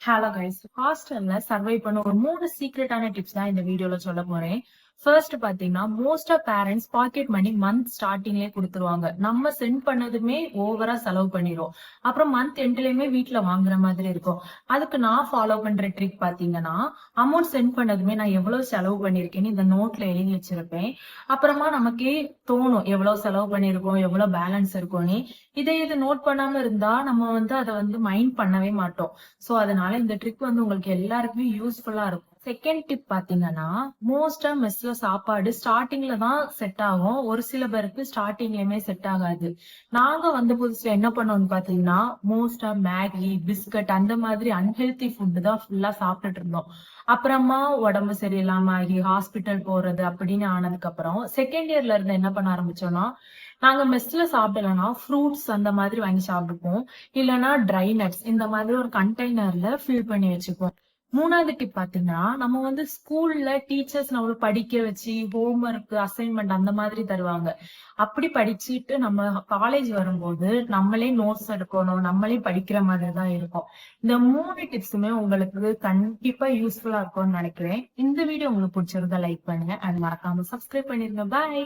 Hello guys, ஹாஸ்டல்ல சர்வை பண்ண ஒரு 3 சீக்ரெட்டான டிப்ஸ் தான் இந்த வீடியோல சொல்ல போறேன். ஃபர்ஸ்ட் பாத்தீங்கன்னா, most of parents pocket money month ஸ்டார்டிங்லயே கொடுத்துருவாங்க. நம்ம சென்ட் பண்ணதுமே ஓவரா செலவு பண்ணிரும். அப்புறம் மந்த் எண்ட்லயுமே வீட்ல வாங்குற மாதிரி இருக்கும். அதுக்கு நான் ஃபாலோ பண்ற ட்ரிக் பாத்தீங்கன்னா, அமௌண்ட் சென்ட் பண்ணதுமே நான் எவ்வளவு செலவு பண்ணிருக்கேன்னு இந்த நோட்ல எழுதி வச்சிருப்பேன். அப்புறமா நமக்கே தோணும் எவ்வளவு செலவு பண்ணிருக்கோம், எவ்வளவு பேலன்ஸ் இருக்கும்னு. இது நோட் பண்ணாம இருந்தா நம்ம அதை மைண்ட் பண்ணவே மாட்டோம். சோ அதனால இந்த ட்ரிக் உங்களுக்கு எல்லாருக்குமே யூஸ்ஃபுல்லா இருக்கும். செகண்ட் டிப் பாத்தீங்கன்னா, மோஸ்டா மெஸ்ல சாப்பாடு ஸ்டார்டிங்ல தான் செட் ஆகும். ஒரு சில பேருக்கு ஸ்டார்டிங்லயுமே செட் ஆகாது. நாங்க வந்த புதுசுல என்ன பண்ணோம்னு பாத்தீங்கன்னா, மோஸ்டா மேகி, பிஸ்கட் அந்த மாதிரி அன்ஹெல்தி ஃபுட் தான் ஃபுல்லா சாப்பிட்டுட்டு இருந்தோம். அப்புறமா உடம்பு சரியில்லாம ஆகி ஹாஸ்பிட்டல் போறது அப்படின்னு ஆனதுக்கு அப்புறம் செகண்ட் இயர்ல இருந்து என்ன பண்ண ஆரம்பிச்சோம்னா, நாங்க மெஸ்ல சாப்பிடலன்னா ஃப்ரூட்ஸ் அந்த மாதிரி வாங்கி சாப்பிட்டுப்போம். இல்லைன்னா ட்ரை நட்ஸ் இந்த மாதிரி ஒரு கண்டெய்னர்ல ஃபில் பண்ணி வச்சுப்போம். மூணாவது டிப் பாத்தீங்கன்னா, நம்ம ஸ்கூல்ல டீச்சர்ஸ் நம்மள படிக்க வச்சு ஹோம் ஒர்க், அசைன்மெண்ட் அந்த மாதிரி தருவாங்க. அப்படி படிச்சுட்டு நம்ம காலேஜ் வரும்போது நம்மளே நோட்ஸ் எடுக்கணும், நம்மளே படிக்கிற மாதிரி தான் இருக்கும். இந்த 3 டிப்ஸுமே உங்களுக்கு கண்டிப்பா யூஸ்ஃபுல்லா இருக்கும்னு நினைக்கிறேன். இந்த வீடியோ உங்களுக்கு பிடிச்சிருந்தா லைக் பண்ணுங்க அண்ட் மறக்காம சப்ஸ்கிரைப் பண்ணிருங்க. பாய்.